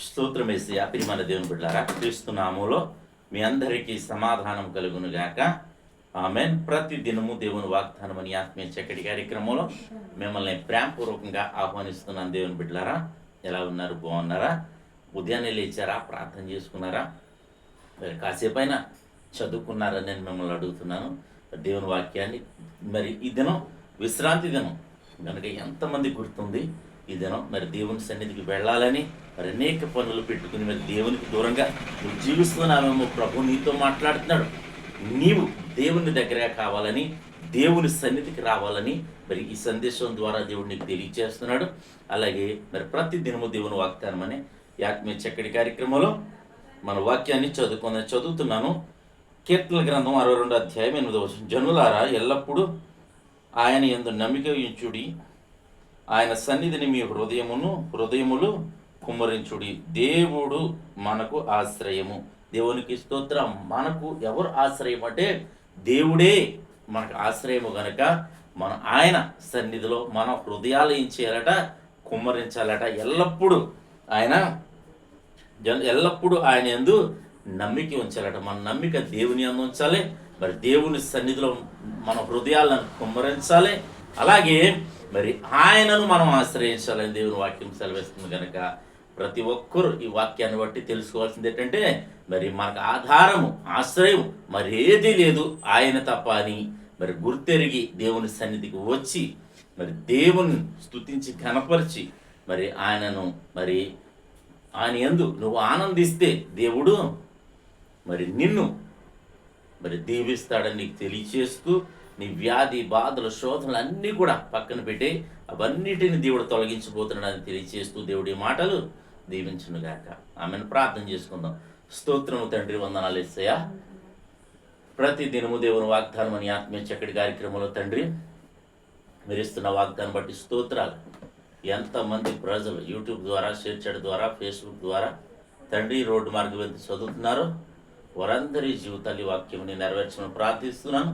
స్తోత్రం యేసయ్యా. ప్రియమైన దేవుని బిడ్డలారా, క్రీస్తు నామములో మీ అందరికీ సమాధానం కలుగును గాక. ఆమేన్. ప్రతి దినము దేవుని వాగ్దానం అని ఆత్మీయ చక్కటి కార్యక్రమంలో మిమ్మల్ని ప్రేమపూర్వకంగా ఆహ్వానిస్తున్నాను. దేవుని బిడ్డలారా, ఎలా ఉన్నారు? బాగున్నారా? ఉదయాన్నే లేచారా? ప్రార్థన చేసుకున్నారా? కాసేపైనా చదువుకున్నారని నేను మిమ్మల్ని అడుగుతున్నాను. దేవుని వాక్యాన్ని మరి ఈ దినం విశ్రాంతి దినం కనుక ఎంతమంది గుర్తుంది ఈ దినం మరి దేవుని సన్నిధికి వెళ్ళాలని మరి అనేక పనులు పెట్టుకుని మరి దేవునికి దూరంగా నువ్వు జీవిస్తున్నావేమో. ప్రభు నీతో మాట్లాడుతున్నాడు. నీవు దేవుని దగ్గరగా కావాలని, దేవుని సన్నిధికి రావాలని మరి ఈ సందేశం ద్వారా దేవుడు నీకు తెలియజేస్తున్నాడు. అలాగే మరి ప్రతి దినము దేవుని వాగ్దానం అనే ఆత్మీయ చక్కటి కార్యక్రమంలో మన వాక్యాన్ని చదువుతున్నాను. కీర్తనల గ్రంథం 62 అధ్యాయం 8వ వచనం. జనులారా, ఎల్లప్పుడూ ఆయన యందు నమ్మిక ఉంచుడి, ఆయన సన్నిధిని మీ హృదయములు కుమ్మరించుడి. దేవుడు మనకు ఆశ్రయము. దేవునికి స్తోత్రం. మనకు ఎవరు ఆశ్రయం అంటే దేవుడే మనకు ఆశ్రయము గనక మనం ఆయన సన్నిధిలో మన హృదయాలు ఏం చేయాలట? కుమ్మరించాలట. ఎల్లప్పుడూ ఆయన యందు నమ్మిక ఉంచాలట. మన నమ్మిక దేవుని యందు ఉంచాలి. మరి దేవుని సన్నిధిలో మన హృదయాలను కుమ్మరించాలి. అలాగే మరి ఆయనను మనం ఆశ్రయించాలని దేవుని వాక్యం సెలవిస్తుంది కనుక ప్రతి ఒక్కరూ ఈ వాక్యాన్ని బట్టి తెలుసుకోవాల్సింది ఏంటంటే మరి మనకు ఆధారము, ఆశ్రయం మరి ఏదీ లేదు ఆయన తప్ప అని మరి గుర్తెరిగి దేవుని సన్నిధికి వచ్చి మరి దేవుని స్తుతించి ఘనపరిచి మరి ఆయనను మరి ఆయన యందు నువ్వు ఆనందిస్తే దేవుడు మరి నిన్ను మరి దీవిస్తాడని నీకు తెలియచేస్తూ నీ వ్యాధి, బాధలు, శోధనలు అన్నీ కూడా పక్కన పెట్టి అవన్నిటిని దేవుడు తొలగించబోతున్నాడని తెలియచేస్తూ దేవుడి మాటలు దీవించునుగాక. ఆమెను ప్రార్థన చేసుకుందాం. స్తోత్రము తండ్రి, వందనాలు యేసయ్యా. ప్రతి దినము దేవుని వాగ్దానం అని ఆత్మీయ చక్కటి కార్యక్రమంలో తండ్రి మీరు ఇస్తున్న వాగ్దానం బట్టి స్తోత్రాలు. ఎంతమంది ప్రజలు యూట్యూబ్ ద్వారా, షేర్ చేయడం ద్వారా, ఫేస్బుక్ ద్వారా తండ్రి రోడ్డు మార్గం వెళ్తే చదువుతున్నారో వారందరి జీవితాలు వాక్యం నెరవేర్చమని ప్రార్థిస్తున్నాను.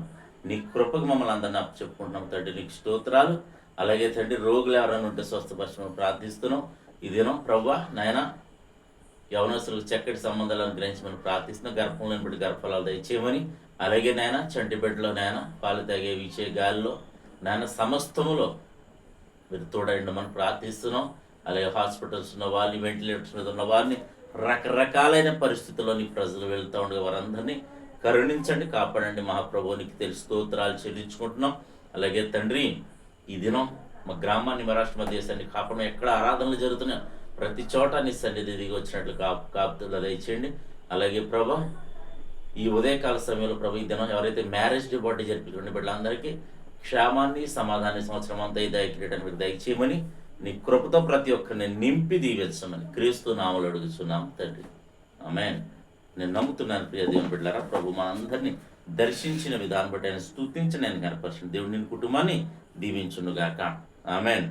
నీ కృపకు మమ్మల్ని అందరినీ చెప్పుకుంటున్నాం తండ్రి. నీకు స్తోత్రాలు. అలాగే తండ్రి రోగులు ఎవరైనా ఉంటే స్వస్థపరచమని ప్రార్థిస్తున్నాం. ఇదేనో ప్రభువా నాయన యవనస్తులకు చక్కటి సంబంధాలను గ్రహించమని ప్రార్థిస్తున్నాం. గర్భంలో బట్టి గర్భఫలాలు దయచేయమని, అలాగే నాయన చంటి బిడ్డలో నాయన పాలు తాగే విచే గాలిలో నాయన సమస్తములో మీరు తోడైండమని ప్రార్థిస్తున్నాం. అలాగే హాస్పిటల్స్ ఉన్న వాళ్ళని, వెంటిలేటర్స్ మీద ఉన్న వారిని, రకరకాలైన పరిస్థితుల్లోని ప్రజలు వెళ్తూ ఉండగా వారందరినీ కరుణించండి, కాపాడండి. మహాప్రభువు నీకు తెలిసి స్తోత్రాలు చెల్లించుకుంటున్నాం. అలాగే తండ్రి ఈ దినం మా గ్రామాన్ని, మా రాష్ట్ర మా దేశాన్ని కాపాడడం, ఎక్కడ ఆరాధనలు జరుగుతున్నాయో ప్రతి చోట నీ సన్నిధి దిగి వచ్చినట్లు కాపుదల దయచేయండి. అలాగే ప్రభా ఈ ఉదయకాల సమయంలో ప్రభు ఈ దినం ఎవరైతే మ్యారేజ్ డే బర్త్డే జరిపించుకోండి బిడ్డలందరికీ క్షేమాన్ని, సమాధానాన్ని సంవత్సరం అంతా ఈ దయచేయడానికి దయచేయమని నీ కృపతో ప్రతి ఒక్కరిని నింపి దీవించమని క్రీస్తు నామములో అడుగుతున్నాం తండ్రి. ఆమేన్. నేను నమ్ముతున్నాను ప్రియ దేవుని బిడ్డలారా, ప్రభు మా అందరినీ దర్శించిన విధానం బట్టి ఆయన స్తుతించి నేను కనపరిచిన దేవుడు నిన్ను కుటుంబాన్ని దీవించునుగాక. ఆమేన్.